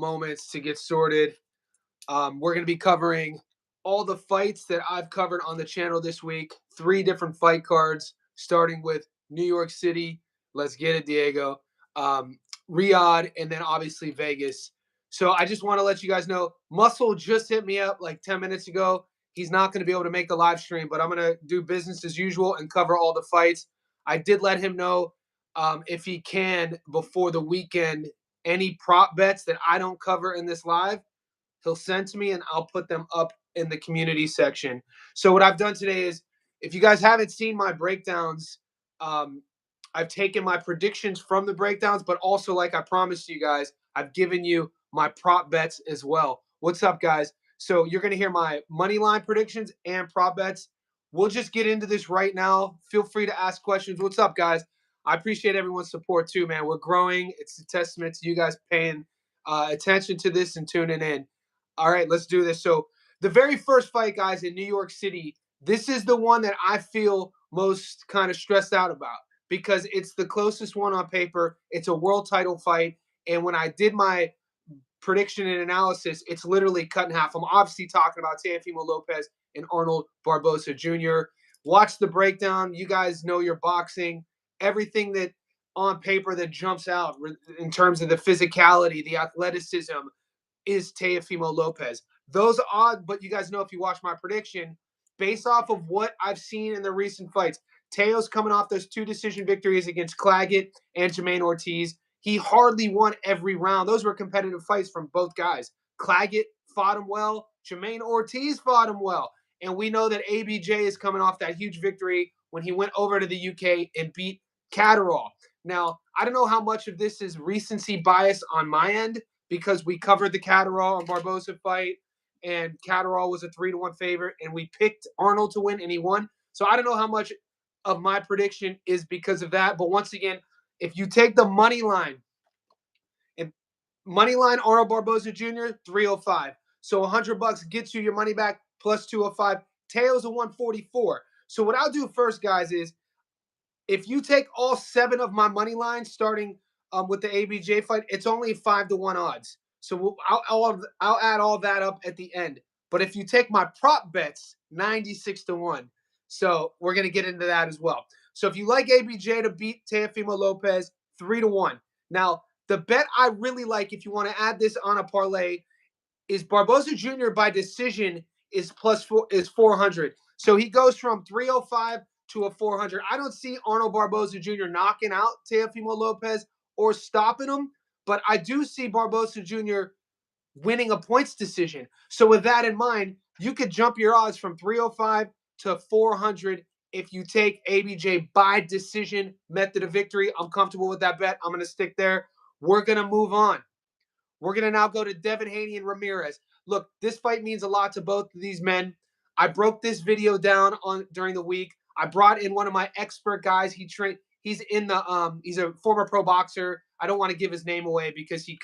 moments to get sorted. We're going to be covering all the fights that I've covered on the channel this week. 3 different fight cards, starting with New York City. Let's get it, Diego. Riad, and then obviously Vegas. So I just want to let you guys know, Muscle just hit me up like 10 minutes ago. He's not going to be able to make the live stream, but I'm going to do business as usual and cover all the fights. I did let him know if he can, before the weekend, any prop bets that I don't cover in this live, he'll send to me and I'll put them up in the community section. So what I've done today is, if you guys haven't seen my breakdowns, I've taken my predictions from the breakdowns, but also, like I promised you guys, I've given you my prop bets as well. What's up, guys? So you're going to hear my money line predictions and prop bets. We'll just get into this right now. Feel free to ask questions. What's up, guys? I appreciate everyone's support too, man. We're growing. It's a testament to you guys paying attention to this and tuning in. All right, let's do this. So the very first fight, guys, in New York City, this is the one that I feel most kind of stressed out about, because it's the closest one on paper. It's a world title fight. And when I did my prediction and analysis, it's literally cut in half. I'm obviously talking about Teofimo Lopez and Arnold Barbosa Jr. Watch the breakdown. You guys know your boxing. Everything that on paper that jumps out in terms of the physicality, the athleticism, is Teofimo Lopez. Those odds, but you guys know, if you watch my prediction, based off of what I've seen in the recent fights, Teo's coming off those 2 decision victories against Claggett and Jermaine Ortiz. He hardly won every round. Those were competitive fights from both guys. Claggett fought him well. Jermaine Ortiz fought him well. And we know that ABJ is coming off that huge victory when he went over to the UK and beat Catterall. Now, I don't know how much of this is recency bias on my end, because we covered the Catterall and Barbosa fight, and Catterall was a 3-1 favorite, and we picked Arnold to win, and he won. So I don't know how much of my prediction is because of that. But once again, if you take the money line, and money line Arnold Barbosa Jr., 305. So $100 gets you your money back plus 205. Teo's a 144. So what I'll do first, guys, is if you take all 7 of my money lines, starting with the ABJ fight, it's only 5-1 odds. So I'll add all that up at the end. But if you take my prop bets, 96-1. So we're going to get into that as well. So if you like ABJ to beat Teofimo Lopez, 3-1. Now, the bet I really like, if you want to add this on a parlay, is Barbosa Jr. by decision is 400. So he goes from 305 to a 400. I don't see Arnold Barbosa Jr. knocking out Teofimo Lopez or stopping him, but I do see Barbosa Jr. winning a points decision. So with that in mind, you could jump your odds from 305 to 400 if you take ABJ by decision method of victory. I'm comfortable with that bet. I'm going to stick there. We're going to move on. We're going to now go to Devin Haney and Ramirez. Look, this fight means a lot to both of these men. I broke this video down during the week. I brought in one of my expert guys. He's a former pro boxer. I don't want to give his name away because he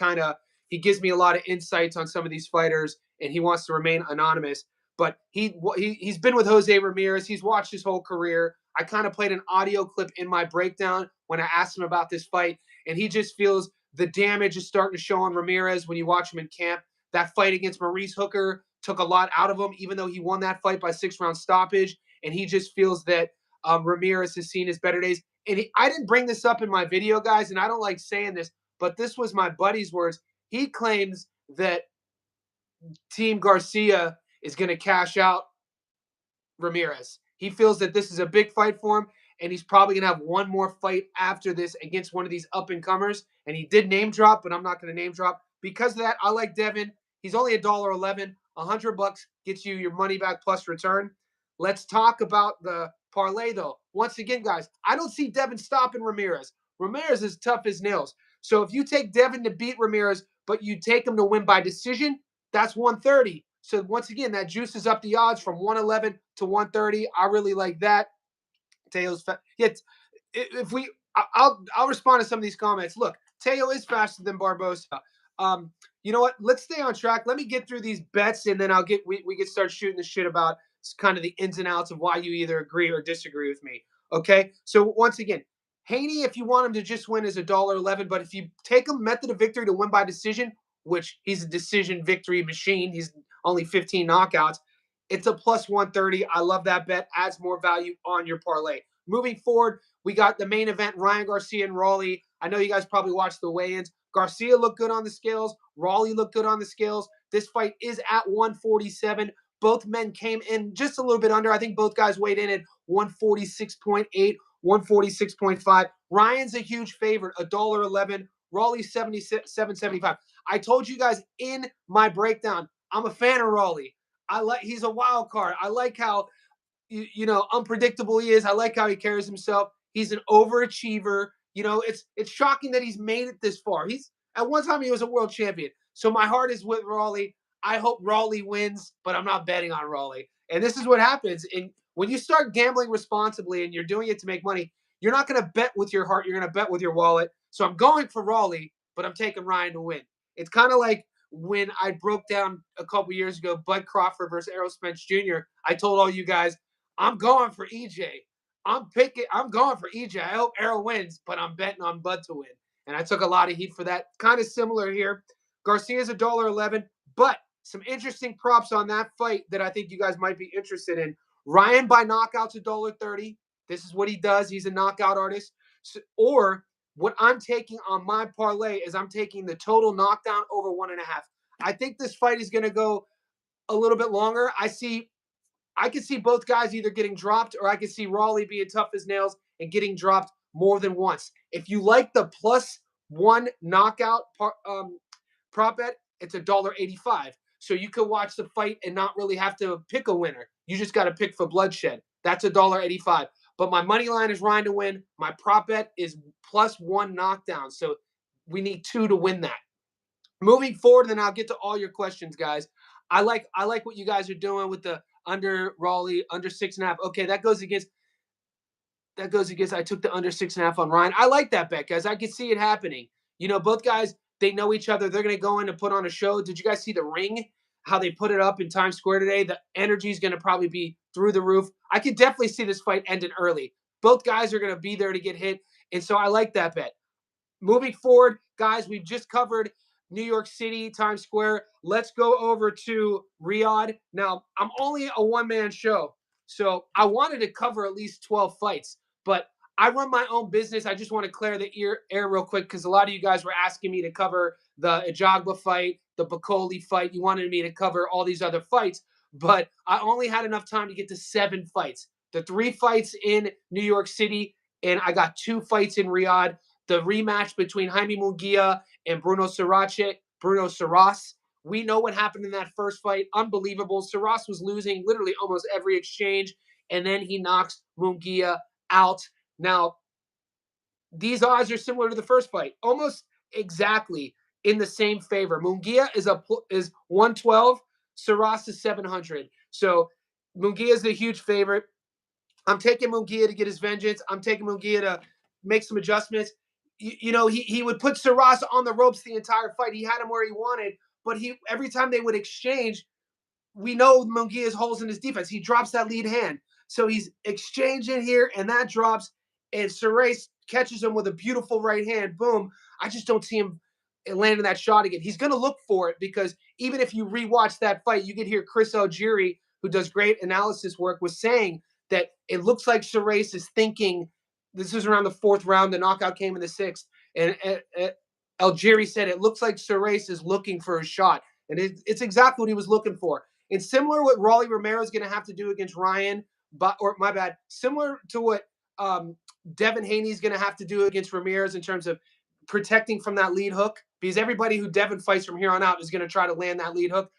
gives me a lot of insights on some of these fighters, and he wants to remain anonymous. But he's been with Jose Ramirez. He's watched his whole career. I kind of played an audio clip in my breakdown when I asked him about this fight, and he just feels the damage is starting to show on Ramirez when you watch him in camp. That fight against Maurice Hooker took a lot out of him, even though he won that fight by 6-round stoppage. And he just feels that Ramirez has seen his better days. And I didn't bring this up in my video, guys, and I don't like saying this, but this was my buddy's words. He claims that Team Garcia is going to cash out Ramirez. He feels that this is a big fight for him, and he's probably going to have one more fight after this against one of these up-and-comers. And he did name drop, but I'm not going to name drop. Because of that, I like Devin. He's only $1.11. $100 gets you your money back plus return. Let's talk about the parlay, though. Once again, guys, I don't see Devin stopping Ramirez. Ramirez is tough as nails. So if you take Devin to beat Ramirez, but you take him to win by decision, that's 130. So once again, that juices up the odds from 111 to 130. I really like that. I'll respond to some of these comments. Look, Teo is faster than Barbosa. You know what? Let's stay on track. Let me get through these bets, and then we can start shooting the shit about kind of the ins and outs of why you either agree or disagree with me. Okay? So once again, Haney, if you want him to just win, is $1.11. But if you take him method of victory to win by decision, which he's a decision victory machine. He's only 15 knockouts. It's a plus 130. I love that bet. Adds more value on your parlay. Moving forward, we got the main event, Ryan Garcia and Raleigh. I know you guys probably watched the weigh-ins. Garcia looked good on the scales. Raleigh looked good on the scales. This fight is at 147. Both men came in just a little bit under. I think both guys weighed in at 146.8, 146.5. Ryan's a huge favorite, $1.11. Raleigh 7.75. I told you guys in my breakdown, I'm a fan of Raleigh. He's a wild card. I like how unpredictable he is. I like how he carries himself. He's an overachiever. It's shocking that he's made it this far. He's at one time he was a world champion. So my heart is with Raleigh. I hope Raleigh wins, but I'm not betting on Raleigh. And this is what happens. And when you start gambling responsibly and you're doing it to make money, you're not going to bet with your heart. You're going to bet with your wallet. So I'm going for Raleigh, but I'm taking Ryan to win. It's kind of like when I broke down a couple years ago, Bud Crawford versus Errol Spence Jr. I told all you guys, I'm going for EJ. I'm going for EJ. I hope Errol wins, but I'm betting on Bud to win. And I took a lot of heat for that. Kind of similar here. Garcia's $1.11, but some interesting props on that fight that I think you guys might be interested in. Ryan by knockout's $1.30. This is what he does. He's a knockout artist. Or what I'm taking on my parlay is I'm taking the total knockdown over 1.5. I think this fight is going to go a little bit longer. I can see both guys either getting dropped, or I can see Raleigh being tough as nails and getting dropped more than once. If you like the +1 knockout prop bet, it's $1.85. So you could watch the fight and not really have to pick a winner. You just got to pick for bloodshed. That's $1.85. But my money line is Ryan to win. My prop bet is +1 knockdown. So we need 2 to win that. Moving forward, then I'll get to all your questions, guys. I like what you guys are doing with the under Raleigh, under 6.5. Okay, that goes against. I took the under 6.5 on Ryan. I like that bet, guys. I can see it happening. Both guys, they know each other. They're going to go in and put on a show. Did you guys see the ring? How they put it up in Times Square today? The energy is going to probably be through the roof. I could definitely see this fight ending early. Both guys are going to be there to get hit, and so I like that bet. Moving forward, guys, we've just covered New York City, Times Square. Let's go over to Riad. Now, I'm only a one-man show, so I wanted to cover at least 12 fights, but I run my own business. I just want to clear the air real quick because a lot of you guys were asking me to cover the Ajagba fight, the Bacoli fight. You wanted me to cover all these other fights, but I only had enough time to get to 7 fights. The 3 fights in New York City, and I got 2 fights in Riyadh. The rematch between Jaime Munguia and Bruno Saras. We know what happened in that first fight. Unbelievable. Saras was losing literally almost every exchange, and then he knocks Munguia out. Now, these odds are similar to the first fight, almost exactly in the same favor. Munguia is 112, Saras is 700. So Munguia is the huge favorite. I'm taking Munguia to get his vengeance. I'm taking Munguia to make some adjustments. He would put Saras on the ropes the entire fight. He had him where he wanted, but every time they would exchange, we know Munguia's holes in his defense. He drops that lead hand. So he's exchanging here, and that drops, and Saras catches him with a beautiful right hand. Boom. I just don't see him landing that shot again. He's going to look for it because even if you rewatch that fight, you could hear Chris Algieri, who does great analysis work, was saying that it looks like Saras is thinking, this is around the 4th round. The knockout came in the 6th. And Algieri said it looks like Saras is looking for a shot. And it's exactly what he was looking for. It's similar to what Rolly Romero is going to have to do against Ryan. Similar to what Devin Haney is going to have to do against Ramirez in terms of protecting from that lead hook. Because everybody who Devin fights from here on out is going to try to land that lead hook.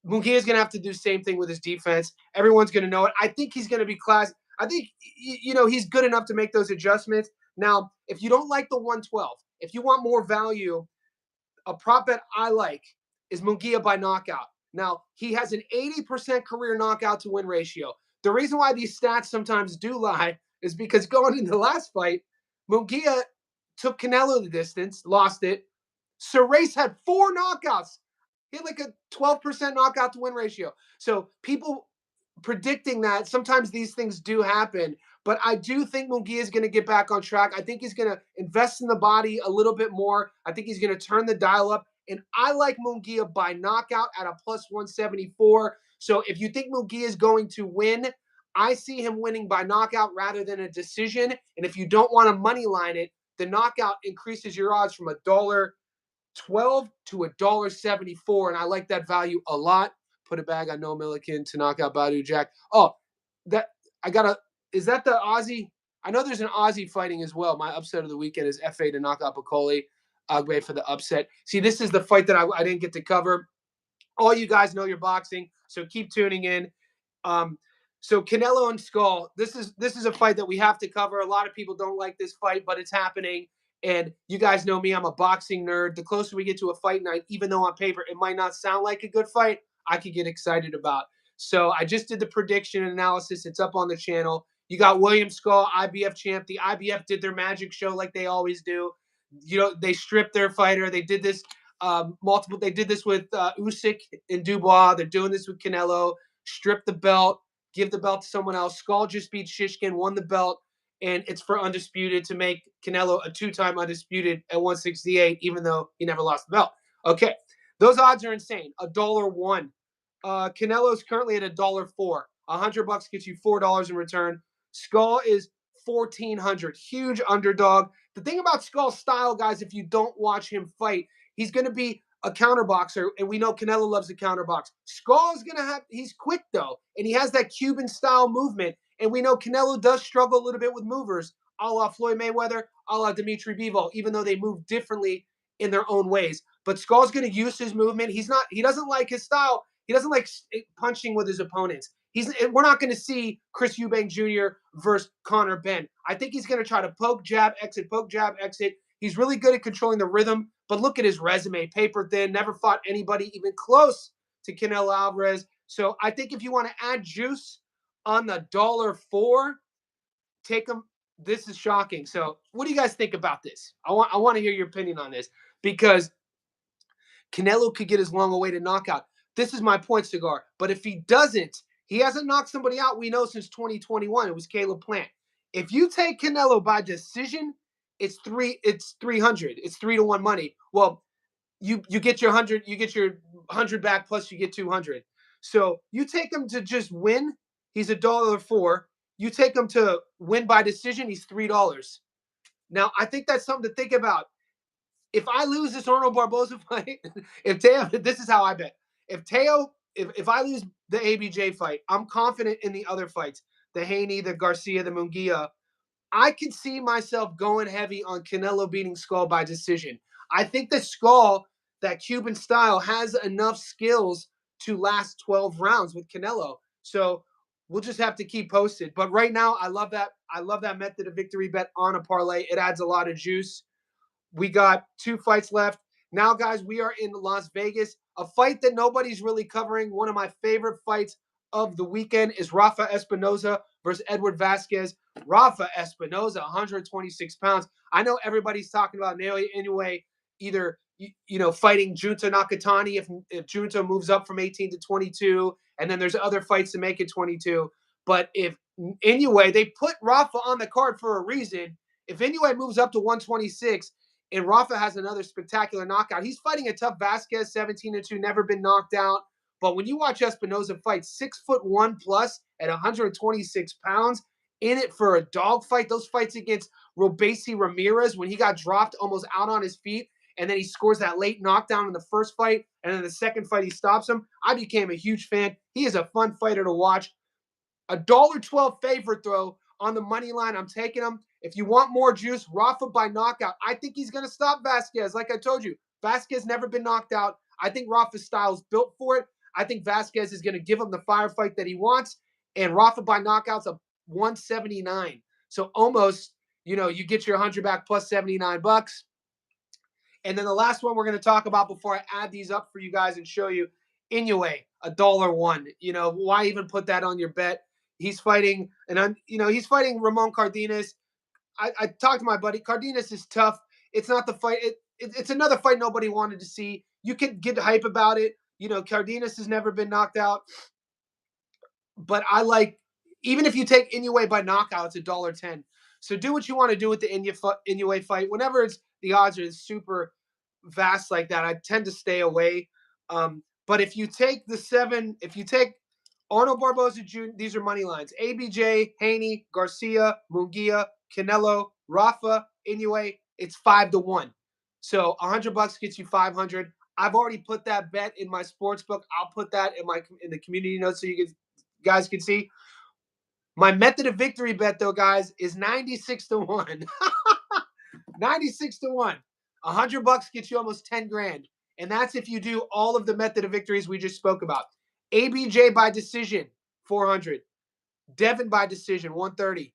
Munguia is going to have to do the same thing with his defense. Everyone's going to know it. I think he's going to be class. I think, he's good enough to make those adjustments. Now, if you don't like the 112, if you want more value, a prop bet I like is Munguia by knockout. Now, he has an 80% career knockout to win ratio. The reason why these stats sometimes do lie is because going into the last fight, Munguia took Canelo the distance, lost it. Saras had 4 knockouts. He had like a 12% knockout to win ratio. So people predicting that, sometimes these things do happen. But I do think Munguia is going to get back on track. I think he's going to invest in the body a little bit more. I think he's going to turn the dial up. And I like Munguia by knockout at a plus 174. So if you think Munguia is going to win, I see him winning by knockout rather than a decision. And if you don't want to money line it, the knockout increases your odds from $1.12 to $1.74. And I like that value a lot. Put a bag on Noah Milliken to knock out Badu Jack. Oh, that I gotta. Is that the Aussie? I know there's an Aussie fighting as well. My upset of the weekend is FA to knock out Bakoli Agbe for the upset. See, this is the fight that I didn't get to cover. All you guys know your boxing, so keep tuning in. Um, so Canelo and Skull, this is a fight that we have to cover. A lot of people don't like this fight, but it's happening. And you guys know me, I'm a boxing nerd. The closer we get to a fight night, even though on paper it might not sound like a good fight, I could get excited about. So I just did the prediction analysis. It's up on the channel. You got William Skull, IBF champ. The IBF did their magic show like they always do. You know, they stripped their fighter. They did this multiple. They did this with Usyk and Dubois. They're doing this with Canelo. Strip the belt, give the belt to someone else. Skull just beat Shishkin, won the belt, and it's for undisputed to make Canelo a two-time undisputed at 168, even though he never lost the belt. Okay, those odds are insane. $1.01. Canelo's currently at $1.04. $100 gets you $4 in return. Skull is 1,400. Huge underdog. The thing about Skull's style, guys, if you don't watch him fight, he's going to be a counterboxer, and we know Canelo loves the counterbox. Skull is going to have, he's quick though, and he has that Cuban style movement, and we know Canelo does struggle a little bit with movers, a la Floyd Mayweather, a la Dimitri Bivol, even though they move differently in their own ways. But Skull's going to use his movement. He doesn't like his style. He doesn't like punching with his opponents. We're not going to see Chris Eubank Jr. versus Conor Benn. I think he's going to try to poke, jab, exit. He's really good at controlling the rhythm, but look at his resume. Paper thin, never fought anybody even close to Canelo Alvarez. So I think if you want to add juice on the $1.04, take him. This is shocking. So what do you guys think about this? I want to hear your opinion on this, because Canelo could get his long-awaited knockout. This is my point, Cigar. But if he doesn't, he hasn't knocked somebody out we know since 2021. It was Caleb Plant. If you take Canelo by decision, it's 300. It's 3-1 money. Well, you get your 100, you get your 100 back, plus you get 200. So you take him to just win, he's $1.04. You take him to win by decision, he's $3. Now I think that's something to think about. If I lose this Arnold Barbosa fight, if Teo, this is how I bet. If I lose the ABJ fight, I'm confident in the other fights, the Haney, the Garcia, the Munguia. I can see myself going heavy on Canelo beating Skull by decision. I think that Skull, that Cuban style, has enough skills to last 12 rounds with Canelo. So we'll just have to keep posted. But right now, I love that method of victory bet on a parlay. It adds a lot of juice. We got 2 fights left. Now, guys, we are in Las Vegas. A fight that nobody's really covering. One of my favorite fights of the weekend is Rafa Espinoza versus Edward Vasquez. Rafa Espinoza, 126 pounds. I know everybody's talking about Inoue either fighting Junta Nakatani if Junta moves up from 18 to 22, and then there's other fights to make it 22. But if Inoue, they put Rafa on the card for a reason. If Inoue moves up to 126 and Rafa has another spectacular knockout, he's fighting a tough Vasquez, 17-2, never been knocked out. But when you watch Espinoza fight, 6'1" plus at 126 pounds, in it for a dogfight. Those fights against Robesi Ramirez, when he got dropped almost out on his feet, and then he scores that late knockdown in the first fight, and then the second fight he stops him. I became a huge fan. He is a fun fighter to watch. $1.12 favorite throw on the money line. I'm taking him. If you want more juice, Rafa by knockout. I think he's going to stop Vasquez. Like I told you, Vasquez never been knocked out. I think Rafa's style is built for it. I think Vasquez is going to give him the firefight that he wants. And Rafa by knockout's a 179. So almost, you get your 100 back plus $79. And then the last one we're going to talk about before I add these up for you guys and show you, Inoue, $1.01. Why even put that on your bet? He's fighting, he's fighting Ramon Cardenas. I talked to my buddy. Cardenas is tough. It's not the fight. It's another fight nobody wanted to see. You can get hype about it. Cardenas has never been knocked out. But even if you take Inoue by knockout, it's $1.10. So do what you want to do with the Inoue fight. Whenever the odds are super vast like that, I tend to stay away. But if you take the 7, if you take Arnold Barbosa Jr., these are money lines. ABJ, Haney, Garcia, Munguia, Canelo, Rafa, Inoue, it's 5-1. So $100 gets you 500. I've already put that bet in my sports book. I'll put that in the community notes so guys can see. My method of victory bet, though, guys, is 96-1. 96-1. $100 gets you almost 10 grand. And that's if you do all of the method of victories we just spoke about. ABJ by decision, 400. Devin by decision, 130.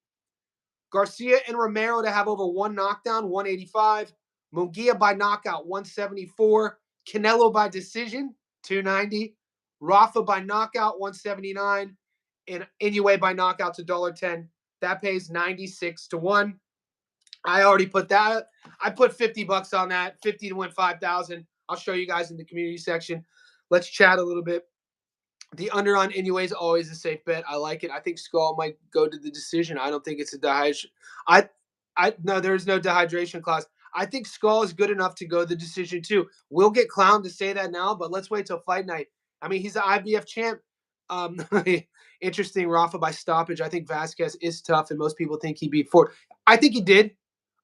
Garcia and Romero to have over one knockdown, 185. Munguia by knockout, 174. Canelo by decision, 290. Rafa by knockout, 179. And Inoue by knockout to $1.10. That pays 96-1. I already put that. I put $50 on that. 50 to win 5,000. I'll show you guys in the community section. Let's chat a little bit. The under on Inoue is always a safe bet. I like it. I think Skull might go to the decision. I don't think it's a dehydration. No, there's no dehydration clause. I think Skull is good enough to go to the decision too. We'll get clowned to say that now, but let's wait till fight night. I mean, he's the IBF champ. Interesting, Rafa by stoppage. I think Vasquez is tough, and most people think he beat Ford. I think he did.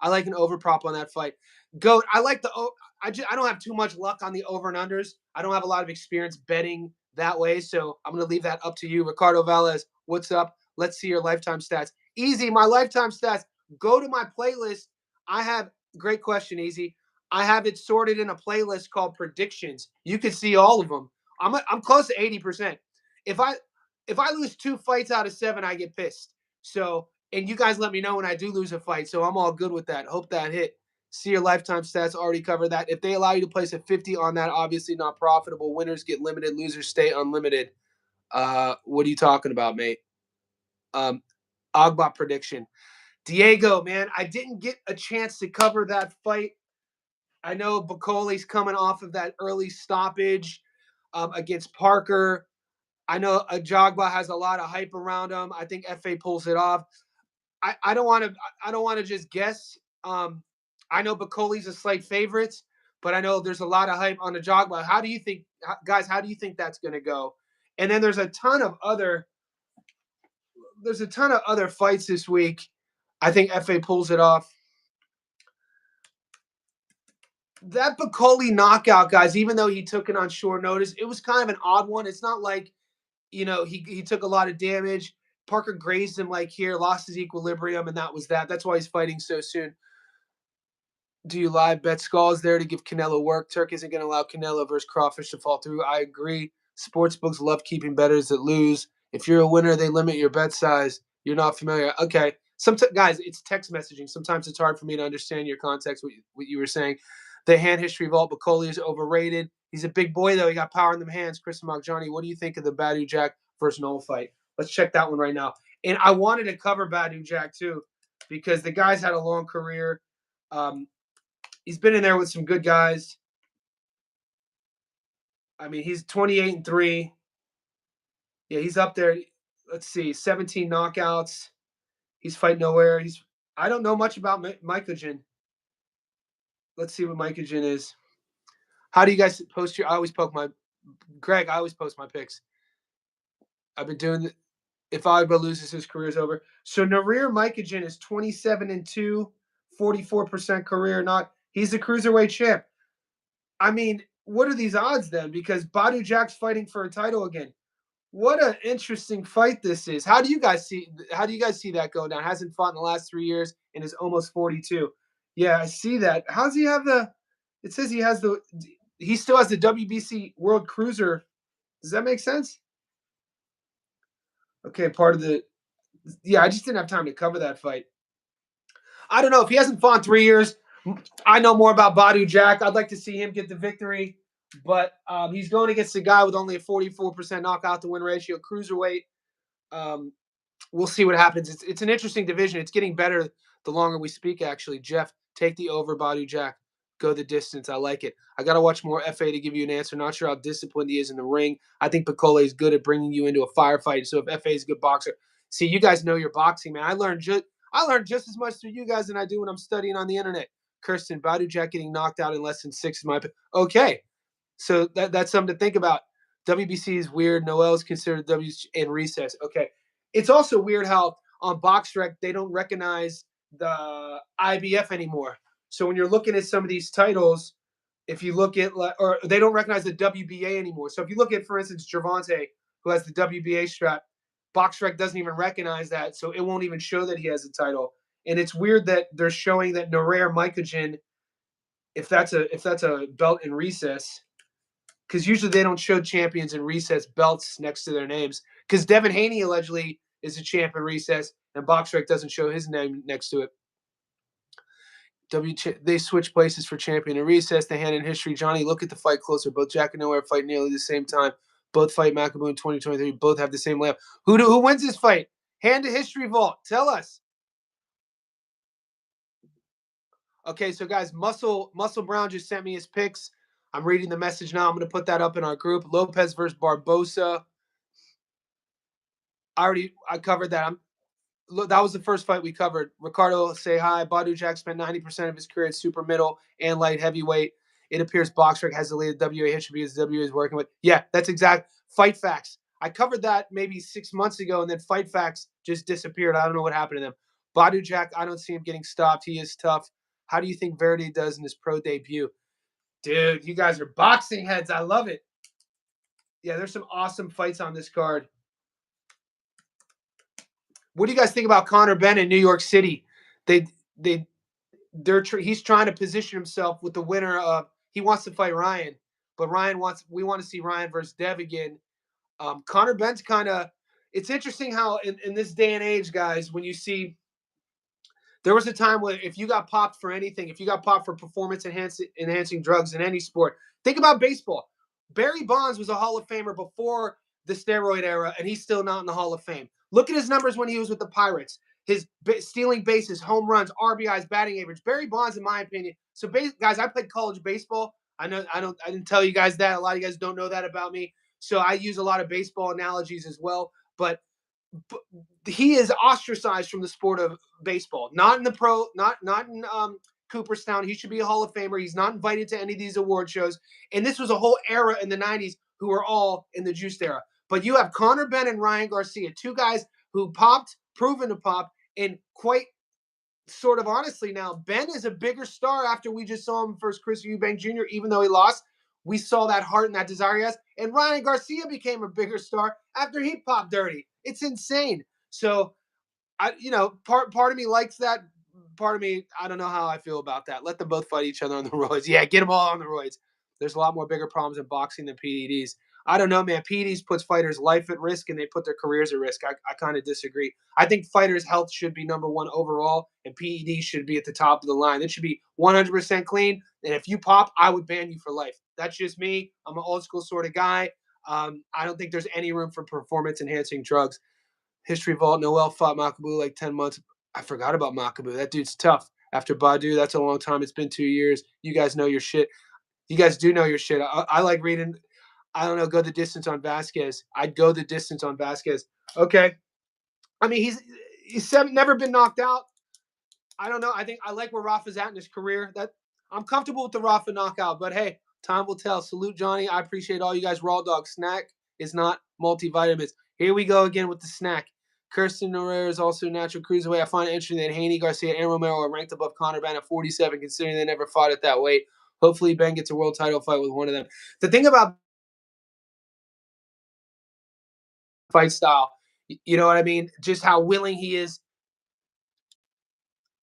I like an over prop on that fight. Goat. I like the. I don't have too much luck on the over and unders. I don't have a lot of experience betting that way, so I'm going to leave that up to you. Ricardo Valles, what's up? Let's see your lifetime stats. Easy, my lifetime stats. Go to my playlist. I have, great question, Easy. I have it sorted in a playlist called predictions. You can see all of them. I'm close to 80%. If I lose 2 fights out of 7, I get pissed. So, and you guys let me know when I do lose a fight, so I'm all good with that. Hope that hit. See your lifetime stats, already cover that. If they allow you to place a 50 on that, obviously not profitable. Winners get limited, losers stay unlimited. What are you talking about, mate? Ogbot prediction. Diego, man, I didn't get a chance to cover that fight. I know Bacoli's coming off of that early stoppage against Parker. I know Ajagba has a lot of hype around him. I think FA pulls it off. I don't want to just guess. I know Bacoli's a slight favorite, but I know there's a lot of hype on Ajagba. How do you think, guys? How do you think that's going to go? And then there's a ton of other fights this week. I think FA pulls it off. That Bacoli knockout, guys, even though he took it on short notice, it was kind of an odd one. It's not like, he took a lot of damage. Parker grazed him like here, lost his equilibrium, and that was that. That's why he's fighting so soon. Do you live bet Skull's there to give Canelo work? Turk isn't going to allow Canelo versus Crawfish to fall through. I agree. Sportsbooks love keeping bettors that lose. If you're a winner, they limit your bet size. You're not familiar. Okay. Guys, it's text messaging. Sometimes it's hard for me to understand your context, what you were saying. The hand history vault, Bacoli is overrated. He's a big boy, though. He got power in them hands. Chris Johnny, what do you think of the Badu Jack versus Noel fight? Let's check that one right now. And I wanted to cover Badu Jack, too, because the guy's had a long career. He's been in there with some good guys. I mean, he's 28-3. Yeah, he's up there. Let's see, 17 knockouts. He's fighting nowhere. I don't know much about Mycogen. Let's see what Mycogen is. How do you guys post I always post my picks. I've been doing if Agba loses, his career's over. So Narir Mycogen is 27-2, 44% career. He's the cruiserweight champ. I mean, what are these odds then? Because Badu Jack's fighting for a title again. What an interesting fight this is. How do you guys see that going down? Hasn't fought in the last 3 years and is almost 42. Yeah, I see that. How's he have it says he still has the WBC World Cruiser. Does that make sense? Okay, I just didn't have time to cover that fight. I don't know. If he hasn't fought in 3 years, I know more about Badu Jack. I'd like to see him get the victory. But he's going against a guy with only a 44% knockout to win ratio, cruiserweight. We'll see what happens. It's an interesting division. It's getting better the longer we speak, actually. Jeff, take the over, Badu Jack. Go the distance. I like it. I got to watch more FA to give you an answer. Not sure how disciplined he is in the ring. I think Bacoli is good at bringing you into a firefight. So if FA is a good boxer, see, you guys know your boxing, man. I learned just as much through you guys than I do when I'm studying on the internet. Kirsten, Badu Jack getting knocked out in less than 6 is my opinion. Okay. So that's something to think about. WBC is weird. Noel is considered W in recess. Okay. It's also weird how on BoxRec they don't recognize the IBF anymore. So when you're looking at some of these titles, if you look at, or they don't recognize the WBA anymore. So if you look at, for instance, Gervonta, who has the WBA strap, BoxRec doesn't even recognize that, so it won't even show that he has a title. And it's weird that they're showing that Narer Mykogen, if that's a belt in recess, because usually they don't show champions in recess belts next to their names. Because Devin Haney allegedly is a champ in recess, and BoxRec doesn't show his name next to it. They switch places for champion in recess. They hand in history. Johnny, look at the fight closer. Both Jack and Inoue fight nearly the same time. Both fight Makabu in 2023. Both have the same layout. Who wins this fight? Hand to history vault. Tell us. Okay, so guys, Muscle Brown just sent me his picks. I'm reading the message now. I'm going to put that up in our group. Lopez versus Barbosa. I covered that. That was the first fight we covered. Ricardo, say hi. Badu Jack spent 90% of his career at super middle and light heavyweight. It appears BoxRec has the lead at WA history because WA is working with. Yeah, that's exact. Fight Facts. I covered that maybe 6 months ago, and then Fight Facts just disappeared. I don't know what happened to them. Badu Jack, I don't see him getting stopped. He is tough. How do you think Verdi does in his pro debut? Dude, you guys are boxing heads. I love it. Yeah, there's some awesome fights on this card. What do you guys think about Conor Benn in New York City? He's trying to position himself with the winner of. He wants to fight Ryan, but we want to see Ryan versus Dev again. Conor Benn's kind of. It's interesting how in this day and age, guys, when you see. There was a time when if you got popped for anything, if you got popped for performance enhancing drugs in any sport, think about baseball. Barry Bonds was a Hall of Famer before the steroid era, and he's still not in the Hall of Fame. Look at his numbers when he was with the Pirates. His stealing bases, home runs, RBIs, batting average. Barry Bonds, in my opinion. So, guys, I played college baseball. I didn't tell you guys that. A lot of you guys don't know that about me. So I use a lot of baseball analogies as well. But he is ostracized from the sport of baseball. Not in the pro, not in Cooperstown. He should be a Hall of Famer. He's not invited to any of these award shows. And this was a whole era in the 90s who were all in the juiced era. But you have Conor Benn and Ryan Garcia, two guys who popped, proven to pop, and quite sort of honestly now, Ben is a bigger star after we just saw him versus Chris Eubank Jr., even though he lost. We saw that heart and that desire he has. And Ryan Garcia became a bigger star after he popped dirty. It's insane. So, part of me likes that. Part of me, I don't know how I feel about that. Let them both fight each other on the roids. Yeah, get them all on the roids. There's a lot more bigger problems in boxing than PEDs. I don't know, man. PEDs puts fighters' life at risk and they put their careers at risk. I kind of disagree. I think fighters' health should be number one overall, and PEDs should be at the top of the line. It should be 100% clean. And if you pop, I would ban you for life. That's just me. I'm an old school sort of guy. I don't think there's any room for performance enhancing drugs. History Vault, Noel fought Makabu like 10 months. I forgot about Makabu. That dude's tough. After Badu, that's a long time. It's been 2 years. You guys know your shit. You guys do know your shit. I like reading. I don't know, go the distance on Vasquez. I'd go the distance on Vasquez. Okay. I mean, he's never been knocked out. I don't know. I think I like where Rafa's at in his career. That I'm comfortable with the Rafa knockout, but hey, time will tell. Salute, Johnny. I appreciate all you guys. Raw dog snack is not multivitamins. Here we go again with the snack. Kirsten Narer is also a natural cruiserweight. I find it interesting that Haney, Garcia, and Romero are ranked above Conor Benn at 47, considering they never fought at that weight. Hopefully, Ben gets a world title fight with one of them. The thing about fight style, you know what I mean? Just how willing he is.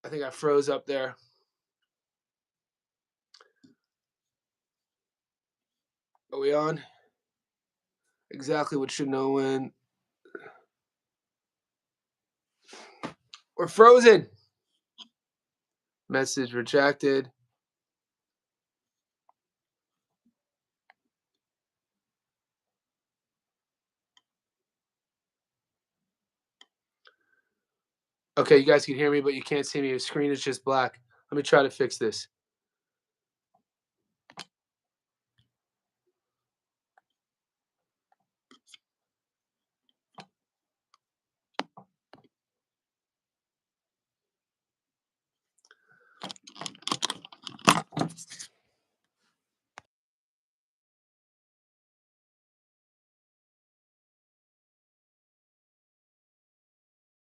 I think I froze up there. Are we on? Exactly what should know when. We're frozen. Message rejected. Okay, you guys can hear me, but you can't see me. The screen is just black. Let me try to fix this.